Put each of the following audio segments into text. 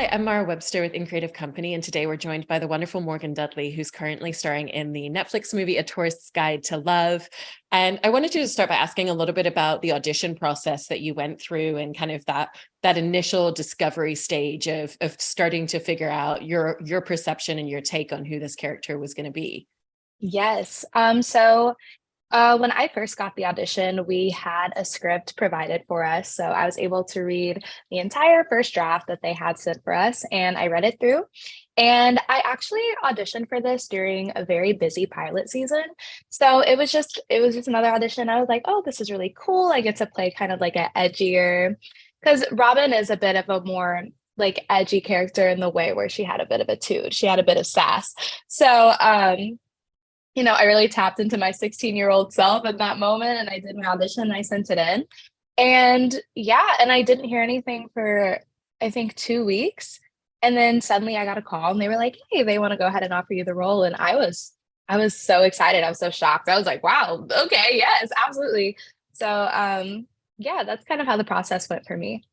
Hi, I'm Mara Webster with In Creative Company, and today we're joined by the wonderful Morgan Dudley, who's currently starring in the Netflix movie A Tourist's Guide to Love. And I wanted to start by asking a little bit about the audition process that you went through and kind of that initial discovery stage of starting to figure out your perception and your take on who this character was going to be. Yes. When I first got the audition, we had a script provided for us. So I was able to read the entire first draft that they had sent for us, and I read it through. And I actually auditioned for this during a very busy pilot season. So it was just another audition. I was like, oh, this is really cool. I get to play kind of like an edgier, because Robin is a bit of a more like edgy character in the way where she had a bit of a toot. She had a bit of sass. So I really tapped into my 16-year-old self at that moment, and I did my audition and I sent it in. And yeah, and I didn't hear anything for I think 2 weeks. And then suddenly I got a call and they were like, hey, they want to go ahead and offer you the role. And I was so excited. I was so shocked. I was like, wow, okay, yes, absolutely. So yeah, that's kind of how the process went for me.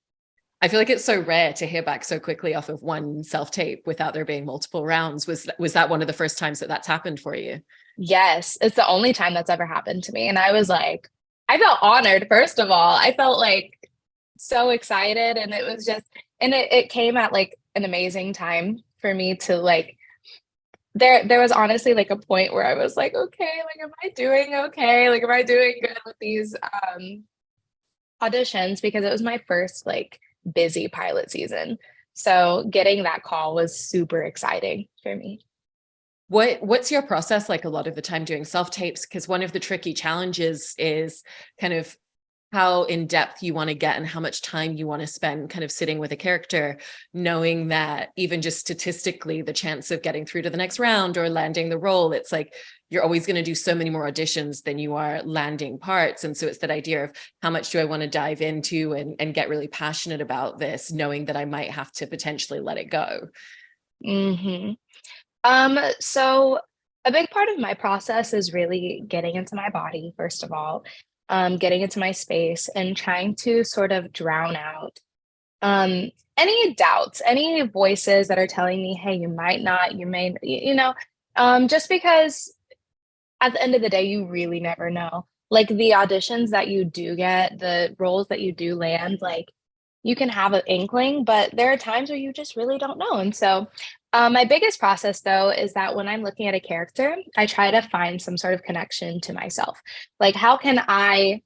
I feel like it's so rare to hear back so quickly off of one self-tape without there being multiple rounds. Was that one of the first times that that's happened for you? Yes, it's the only time that's ever happened to me. And I was like, I felt honored, first of all. I felt like so excited. And it was just, and it came at like an amazing time for me to like, there was honestly like a point where I was like, okay, like, am I doing okay? Like, am I doing good with these auditions? Because it was my first like busy pilot season. So getting that call was super exciting for me. What's your process like a lot of the time doing self-tapes? Because one of the tricky challenges is kind of how in depth you want to get and how much time you want to spend kind of sitting with a character, knowing that even just statistically, the chance of getting through to the next round or landing the role, it's like you're always going to do so many more auditions than you are landing parts. And so it's that idea of how much do I want to dive into and get really passionate about this, knowing that I might have to potentially let it go. hmm so a big part of my process is really getting into my body, first of all, getting into my space and trying to sort of drown out any doubts, any voices that are telling me, hey, you might not, you may, just because at the end of the day, you really never know. Like the auditions that you do get, the roles that you do land, like you can have an inkling, but there are times where you just really don't know. And so, my biggest process though is that when I'm looking at a character, I try to find some sort of connection to myself. Like, how can I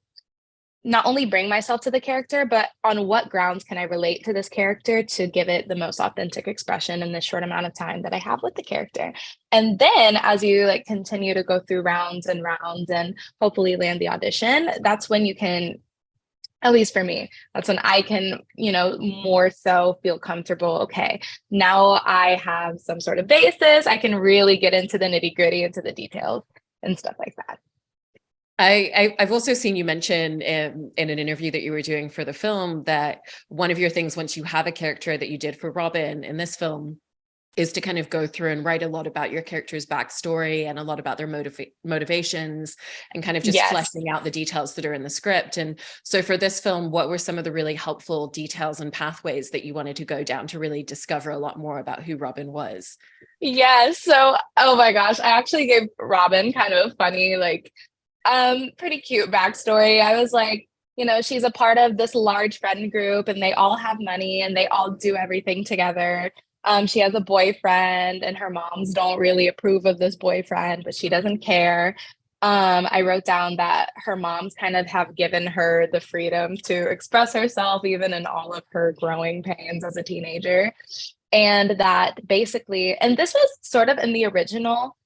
not only bring myself to the character, but on what grounds can I relate to this character to give it the most authentic expression in this short amount of time that I have with the character? And then as you like continue to go through rounds and rounds and hopefully land the audition, that's when you can, at least for me, that's when I can, more so feel comfortable. Okay, now I have some sort of basis. I can really get into the nitty gritty, into the details and stuff like that. I've also seen you mention in an interview that you were doing for the film that one of your things once you have a character that you did for Robin in this film is to kind of go through and write a lot about your character's backstory and a lot about their motivations and kind of just Yes. fleshing out the details that are in the script. And so for this film, what were some of the really helpful details and pathways that you wanted to go down to really discover a lot more about who Robin was? Yeah. So, oh my gosh, I actually gave Robin kind of a funny, like, pretty cute backstory. I was like, she's a part of this large friend group and they all have money and they all do everything together. She has a boyfriend and her moms don't really approve of this boyfriend, but she doesn't care. I wrote down that her moms kind of have given her the freedom to express herself, even in all of her growing pains as a teenager. And that basically, and this was sort of in the original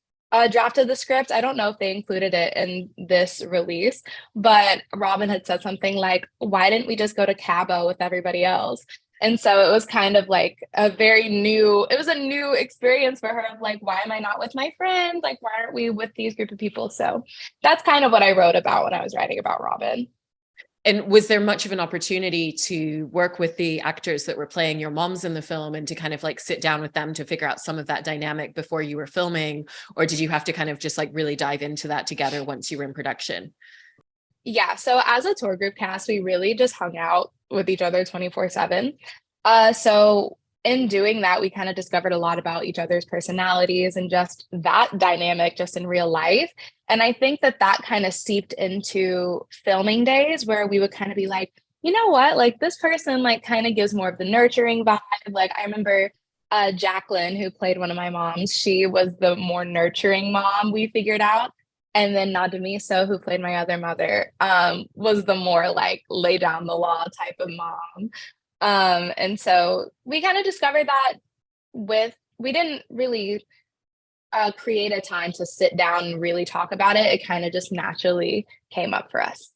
draft of the script. I don't know if they included it in this release, but Robin had said something like, why didn't we just go to Cabo with everybody else? And so it was kind of like it was a new experience for her of like, why am I not with my friends? Like, why aren't we with these group of people? So that's kind of what I wrote about when I was writing about Robin. And was there much of an opportunity to work with the actors that were playing your moms in the film and to kind of like sit down with them to figure out some of that dynamic before you were filming? Or did you have to kind of just like really dive into that together once you were in production? Yeah, so as a tour group cast, we really just hung out with each other 24/7. So in doing that, we kind of discovered a lot about each other's personalities and just that dynamic just in real life. And I think that that kind of seeped into filming days where we would kind of be like, you know what, like this person like kind of gives more of the nurturing vibe. Like I remember Jacqueline, who played one of my moms, she was the more nurturing mom we figured out. And then Nadamiso, who played my other mother, was the more like lay down the law type of mom. And so we kind of discovered that we didn't really create a time to sit down and really talk about it. It kind of just naturally came up for us.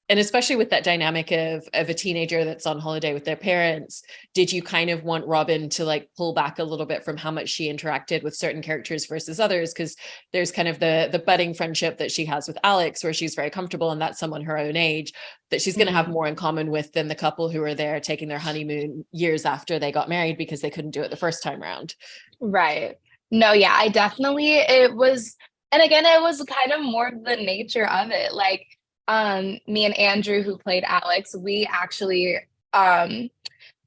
And especially with that dynamic of a teenager that's on holiday with their parents, did you kind of want Robin to like pull back a little bit from how much she interacted with certain characters versus others? Because there's kind of the budding friendship that she has with Alex, where she's very comfortable, and that's someone her own age that she's going to have more in common with than the couple who were there taking their honeymoon years after they got married because they couldn't do it the first time around. Right. No, yeah, I definitely, it was, and again, it was kind of more the nature of it. Like, me and Andrew, who played Alex, we actually,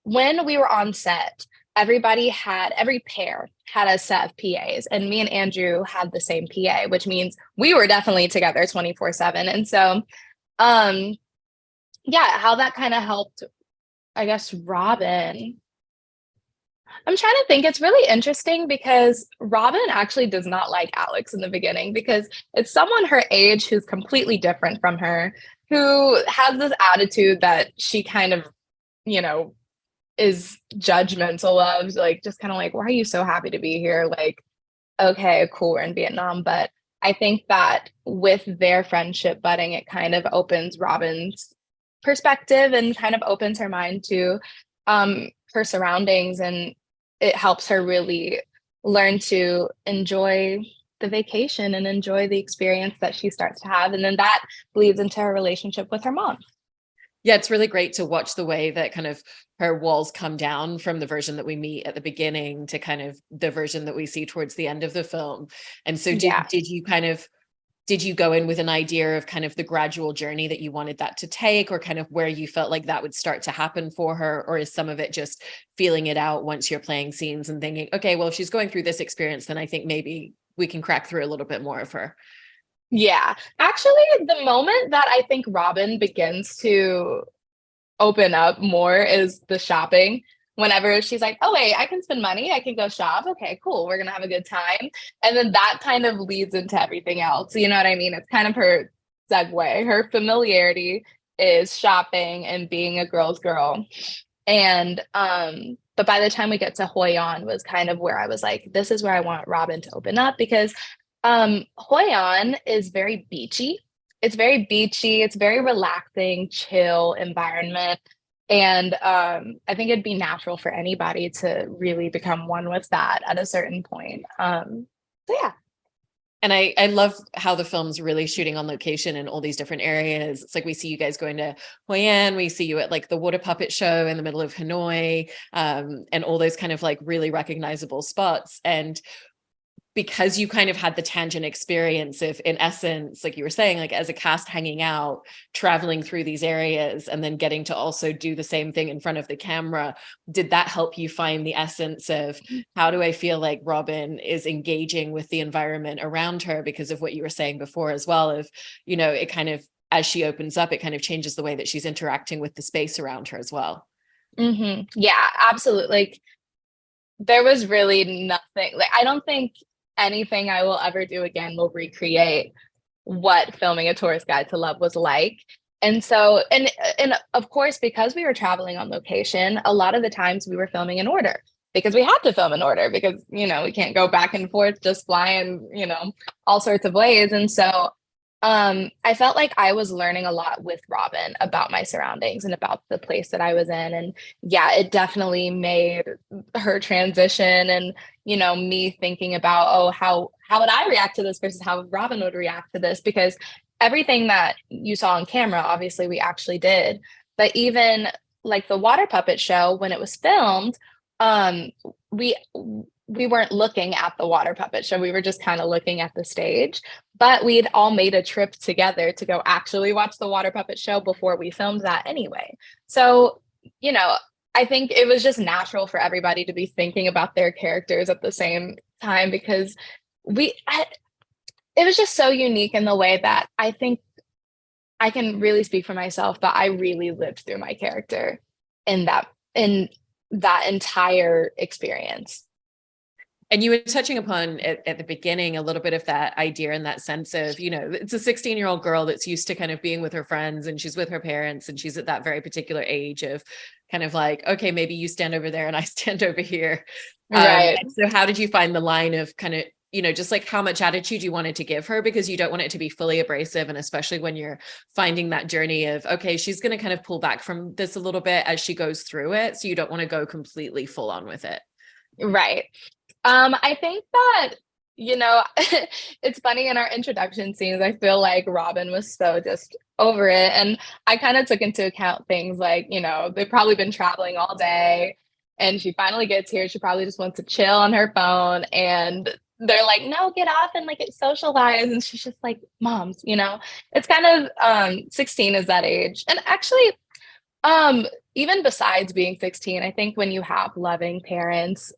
when we were on set, every pair had a set of PAs, and me and Andrew had the same PA, which means we were definitely together 24/7. And so, um, yeah, how that kind of helped, I guess, Robin. I'm trying to think. It's really interesting because Robin actually does not like Alex in the beginning because it's someone her age who's completely different from her, who has this attitude that she kind of, you know, is judgmental of, like, just kind of like, why are you so happy to be here? Like, okay, cool, we're in Vietnam. But I think that with their friendship budding, it kind of opens Robin's perspective and kind of opens her mind to her surroundings, and it helps her really learn to enjoy the vacation and enjoy the experience that she starts to have. And then that bleeds into her relationship with her mom. Yeah, it's really great to watch the way that kind of her walls come down from the version that we meet at the beginning to kind of the version that we see towards the end of the film. And so Yeah. did you go in with an idea of kind of the gradual journey that you wanted that to take, or kind of where you felt like that would start to happen for her? Or is some of it just feeling it out once you're playing scenes and thinking, okay, well, if she's going through this experience, then I think maybe we can crack through a little bit more of her? Yeah. Actually, the moment that I think Robin begins to open up more is the shopping. Whenever she's like, oh, wait, I can spend money. I can go shop. Okay, cool. We're going to have a good time. And then that kind of leads into everything else. You know what I mean? It's kind of her segue. Her familiarity is shopping and being a girl's girl. And, but by the time we get to Hoi An was kind of where I was like, this is where I want Robin to open up because Hoi An is very beachy. It's very beachy. It's very relaxing, chill environment. And I think it'd be natural for anybody to really become one with that at a certain point. So yeah. And I love how the film's really shooting on location in all these different areas. It's like we see you guys going to Hoi An, we see you at like the water puppet show in the middle of Hanoi, and all those kind of like really recognizable spots. And because you kind of had the tangent experience of, in essence, like you were saying, like as a cast hanging out, traveling through these areas, and then getting to also do the same thing in front of the camera, did that help you find the essence of how do I feel like Robin is engaging with the environment around her? Because of what you were saying before as well, of, you know, it kind of, as she opens up, it kind of changes the way that she's interacting with the space around her as well. Yeah, absolutely. Like there was really nothing, like I don't think anything I will ever do again will recreate what filming A Tourist Guide to Love was like. And so, and of course, because we were traveling on location, a lot of the times we were filming in order because we had to film in order because, you know, we can't go back and forth just flying, you know, all sorts of ways. And so I felt like I was learning a lot with Robin about my surroundings and about the place that I was in. And yeah, it definitely made her transition and, you know, me thinking about, oh, how would I react to this versus how Robin would react to this? Because everything that you saw on camera, obviously we actually did. But even like the water puppet show, when it was filmed, um, we we weren't looking at the water puppet show. We were just kind of looking at the stage. But we'd all made a trip together to go actually watch the water puppet show before we filmed that anyway. So, you know, I think it was just natural for everybody to be thinking about their characters at the same time because it was just so unique in the way that I think I can really speak for myself, but I really lived through my character in that entire experience. And you were touching upon at the beginning a little bit of that idea and that sense of, it's a 16-year-old girl that's used to kind of being with her friends and she's with her parents and she's at that very particular age of kind of like, okay, maybe you stand over there and I stand over here. Right. So how did you find the line of kind of, just like how much attitude you wanted to give her, because you don't want it to be fully abrasive. And especially when you're finding that journey of, okay, she's going to kind of pull back from this a little bit as she goes through it. So you don't want to go completely full on with it. Right. I think that, it's funny in our introduction scenes, I feel like Robin was so just over it. And I kind of took into account things like, they've probably been traveling all day and she finally gets here. She probably just wants to chill on her phone. And they're like, no, get off and like socialize. And she's just like, moms, it's kind of 16 is that age. And actually, even besides being 16, I think when you have loving parents,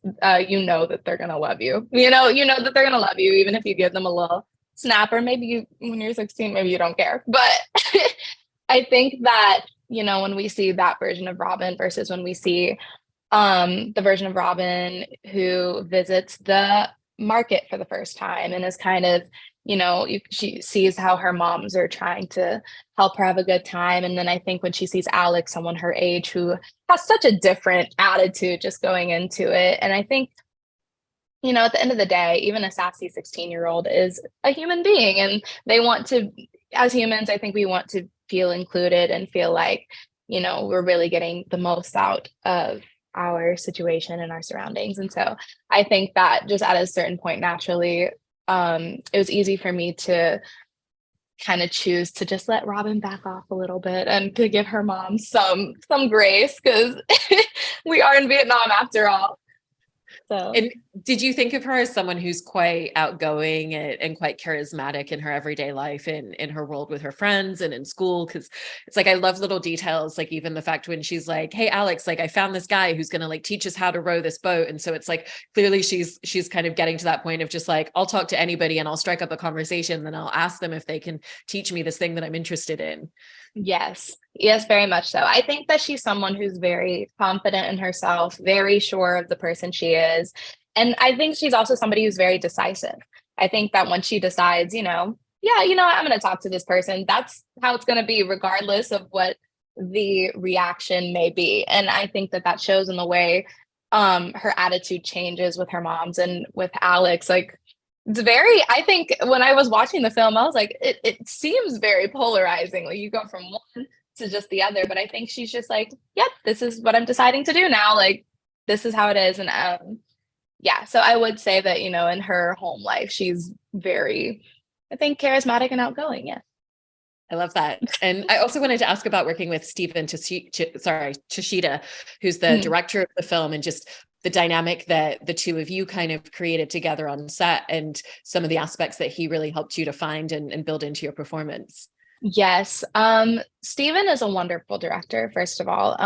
you know that they're gonna love you. You know that they're gonna love you, even if you give them a little snap, or maybe when you're 16, maybe you don't care. But I think that, when we see that version of Robin versus when we see the version of Robin who visits the market for the first time and is kind of, she sees how her moms are trying to help her have a good time. And then I think when she sees Alex, someone her age who has such a different attitude just going into it. And I think, at the end of the day, even a sassy 16-year-old is a human being and they want to, as humans, I think we want to feel included and feel like, we're really getting the most out of our situation and our surroundings. And so I think that just at a certain point, naturally, it was easy for me to kind of choose to just let Robin back off a little bit and to give her mom some grace because we are in Vietnam after all. So. And did you think of her as someone who's quite outgoing and quite charismatic in her everyday life, in her world with her friends and in school? Because it's like, I love little details, like even the fact when she's like, hey, Alex, like I found this guy who's going to like teach us how to row this boat. And so it's like, clearly she's kind of getting to that point of just like, I'll talk to anybody and I'll strike up a conversation. Then I'll ask them if they can teach me this thing that I'm interested in. Yes, very much so. I think that she's someone who's very confident in herself, very sure of the person she is. And I think she's also somebody who's very decisive. I think that when she decides, yeah, I'm going to talk to this person, that's how it's going to be, regardless of what the reaction may be. And I think that shows in the way her attitude changes with her moms and with Alex. Like, I think when I was watching the film, I was like, it seems very polarizing. Like you go from one to just the other, but I think she's just like, yep, this is what I'm deciding to do now. Like, this is how it is. And yeah, so I would say that, in her home life, she's very, I think, charismatic and outgoing. Yeah. I love that. And I also wanted to ask about working with Stephen Chishita, who's the director of the film, and just the dynamic that the two of you kind of created together on set and some of the aspects that he really helped you to find and build into your performance. Yes. Stephen is a wonderful director, first of all.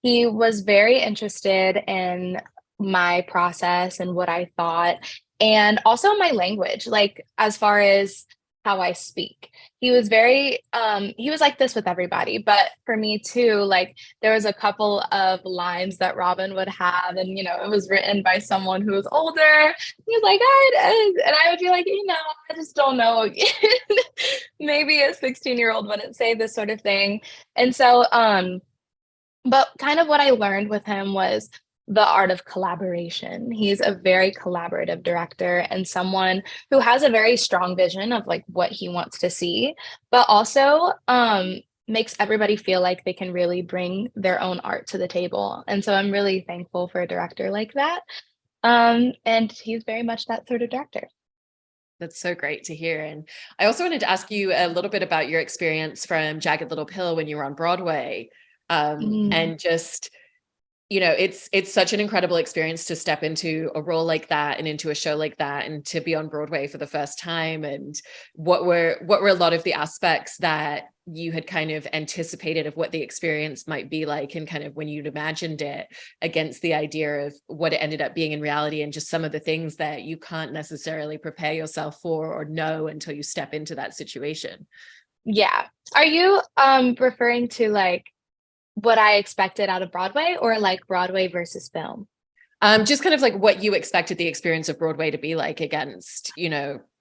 He was very interested in my process and what I thought, and also my language, like as far as how I speak. He was very, he was like this with everybody, but for me too, like there was a couple of lines that Robin would have, and it was written by someone who was older. He was like, and I would be like, I just don't know. Maybe a 16-year-old wouldn't say this sort of thing. And so, but kind of what I learned with him was the art of collaboration. He's a very collaborative director and someone who has a very strong vision of like what he wants to see, but also makes everybody feel like they can really bring their own art to the table. And so I'm really thankful for a director like that. And he's very much that sort of director. That's so great to hear. And I also wanted to ask you a little bit about your experience from Jagged Little Pill when you were on Broadway. And just, it's such an incredible experience to step into a role like that and into a show like that and to be on Broadway for the first time. And what were a lot of the aspects that you had kind of anticipated of what the experience might be like, and kind of when you'd imagined it against the idea of what it ended up being in reality, and just some of the things that you can't necessarily prepare yourself for or know until you step into that situation. Yeah. Are you referring to like what I expected out of Broadway, or like Broadway versus film? Just kind of like what you expected the experience of Broadway to be like against,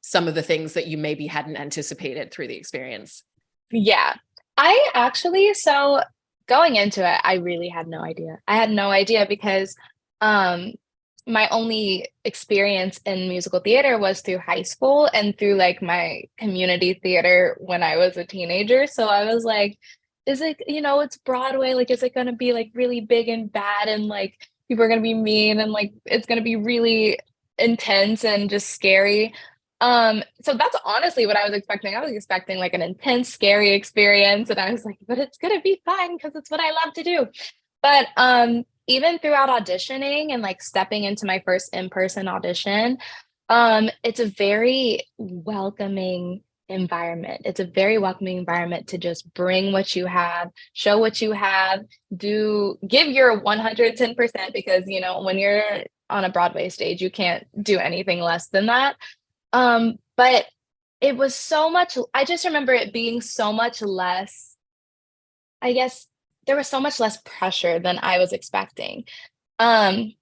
some of the things that you maybe hadn't anticipated through the experience. Yeah. I actually, so going into it, I really had no idea. I had no idea because um my only experience in musical theater was through high school and through like my community theater when I was a teenager. So I was like, is it, it's Broadway, like is it going to be like really big and bad and like people are going to be mean and like it's going to be really intense and just scary. So that's honestly what I was expecting. I was expecting like an intense, scary experience, and I was like, but it's gonna be fine because it's what I love to do. But even throughout auditioning and like stepping into my first in-person audition, it's a very welcoming environment. It's a very welcoming environment to just bring what you have, show what you have, give your 110% because when you're on a Broadway stage, you can't do anything less than that. But it was so much, I just remember it being so much less, I guess there was so much less pressure than I was expecting. Um,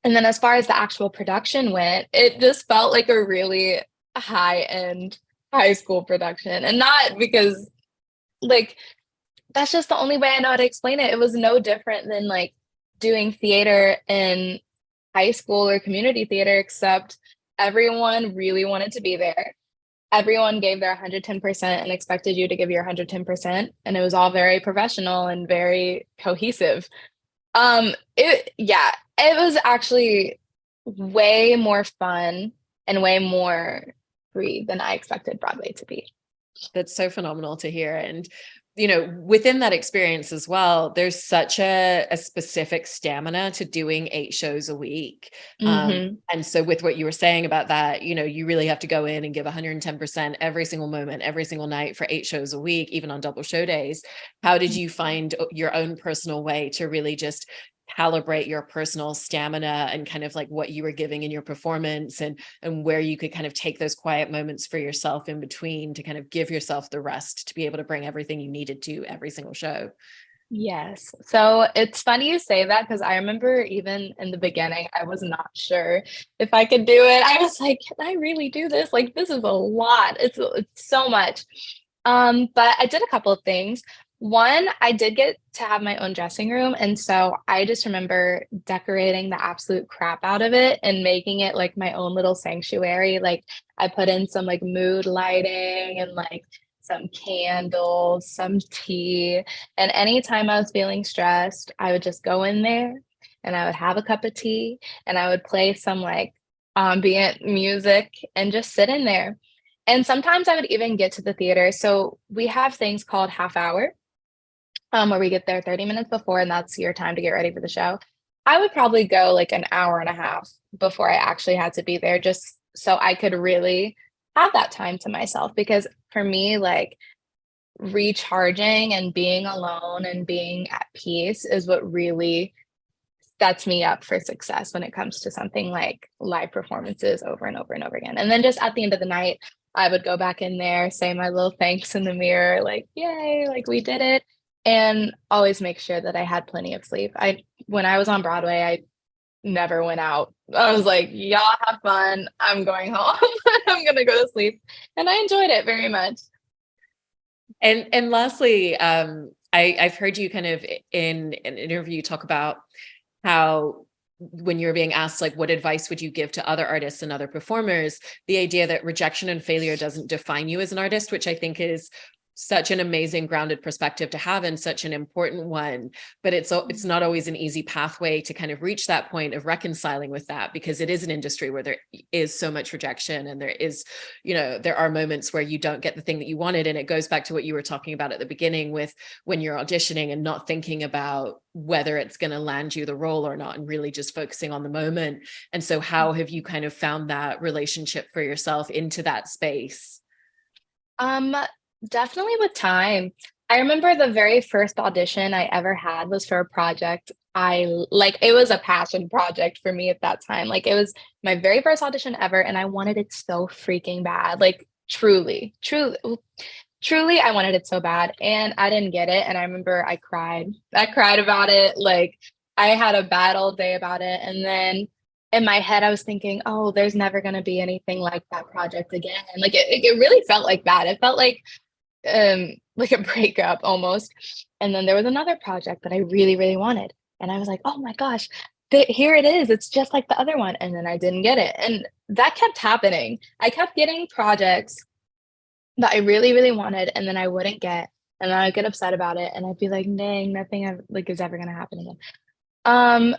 and then as far as the actual production went, it just felt like a really high-end high school production. And not because like that's just the only way I know how to explain it. It was no different than like doing theater in high school or community theater, except everyone really wanted to be there. Everyone gave their 110% and expected you to give your 110%. And it was all very professional and very cohesive. It was actually way more fun and way more free than I expected Broadway to be. That's so phenomenal to hear. And, within that experience as well, there's such a specific stamina to doing 8 shows a week. Hmm. And so with what you were saying about that, you really have to go in and give 110% every single moment, every single night for 8 shows a week, even on double show days. How did you find your own personal way to really just calibrate your personal stamina and kind of like what you were giving in your performance, and where you could kind of take those quiet moments for yourself in between to kind of give yourself the rest to be able to bring everything you needed to every single show? Yes. So it's funny you say that because I remember even in the beginning, I was not sure if I could do it. I was like, can I really do this? Like, this is a lot. It's so much. But I did a couple of things. One, I did get to have my own dressing room. And so I just remember decorating the absolute crap out of it and making it like my own little sanctuary. Like I put in some like mood lighting and like some candles, some tea. And anytime I was feeling stressed, I would just go in there and I would have a cup of tea and I would play some like ambient music and just sit in there. And sometimes I would even get to the theater. So we have things called half hour, where we get there 30 minutes before, and that's your time to get ready for the show. I would probably go like an hour and a half before I actually had to be there, just so I could really have that time to myself. Because for me, like recharging and being alone and being at peace is what really sets me up for success when it comes to something like live performances over and over and over again. And then just at the end of the night, I would go back in there, say my little thanks in the mirror, like, yay, like we did it. And always make sure that I had plenty of sleep. When I was on Broadway, I never went out. I was like, y'all have fun. I'm going home. I'm gonna go to sleep. And I enjoyed it very much. And lastly, I've heard you kind of in an interview talk about how when you're being asked like what advice would you give to other artists and other performers, the idea that rejection and failure doesn't define you as an artist, which I think is such an amazing grounded perspective to have, and such an important one. But it's not always an easy pathway to kind of reach that point of reconciling with that, because it is an industry where there is so much rejection, and there is, there are moments where you don't get the thing that you wanted. And it goes back to what you were talking about at the beginning with when you're auditioning and not thinking about whether it's going to land you the role or not, and really just focusing on the moment. And so how have you kind of found that relationship for yourself into that space? Um, Definitely with time. I remember the very first audition I ever had was for a project. Like it was a passion project for me at that time. Like it was my very first audition ever, and I wanted it so freaking bad. Like truly, I wanted it so bad, and I didn't get it. And I remember I cried. I cried about it. Like I had a bad all day about it. And then in my head, I was thinking, oh, there's never going to be anything like that project again. Like it really felt like that. It felt like a breakup almost. And then there was another project that I really, really wanted. And I was like, oh my gosh, here it is. It's just like the other one. And then I didn't get it. And that kept happening. I kept getting projects that I really, really wanted, and then I wouldn't get, and then I'd get upset about it, and I'd be like, dang, nothing like is ever gonna happen again. Um,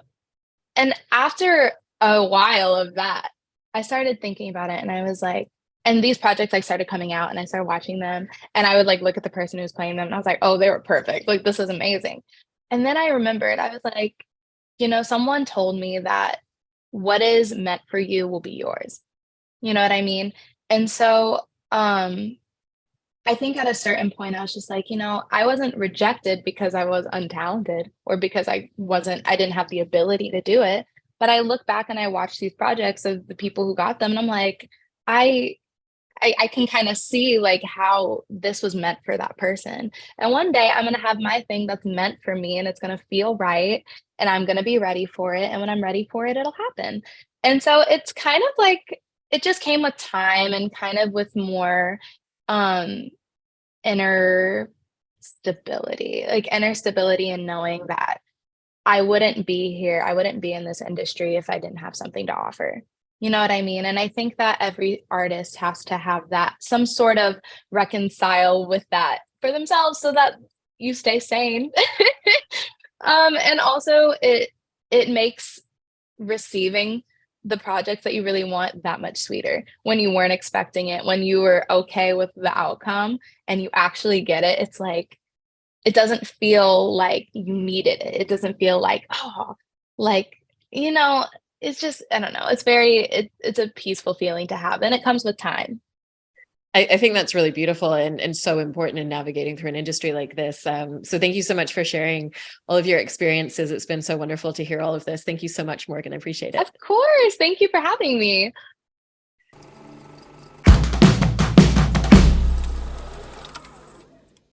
and after a while of that, I started thinking about it, and I was like, and these projects like started coming out, and I started watching them, and I would like look at the person who was playing them, and I was like, oh, they were perfect. Like this is amazing. And then I remembered, I was like, someone told me that what is meant for you will be yours. You know what I mean? And so, I think at a certain point, I was just like, I wasn't rejected because I was untalented or because I didn't have the ability to do it. But I look back and I watch these projects of the people who got them, and I'm like, I, I can kind of see like how this was meant for that person. And one day I'm gonna have my thing that's meant for me, and it's gonna feel right, and I'm gonna be ready for it. And when I'm ready for it, it'll happen. And so it's kind of like it just came with time and kind of with more um inner inner stability and knowing that I wouldn't be here, I wouldn't be in this industry if I didn't have something to offer. You know what I mean? And I think that every artist has to have that some sort of reconcile with that for themselves so that you stay sane. And also it makes receiving the projects that you really want that much sweeter when you weren't expecting it, when you were okay with the outcome and you actually get it. It's like it doesn't feel like you needed it. It doesn't feel like, oh, like, you know, it's just, I don't know. It's a peaceful feeling to have. And it comes with time. I think that's really beautiful and so important in navigating through an industry like this. So thank you so much for sharing all of your experiences. It's been so wonderful to hear all of this. Thank you so much, Morgan. I appreciate it. Of course. Thank you for having me.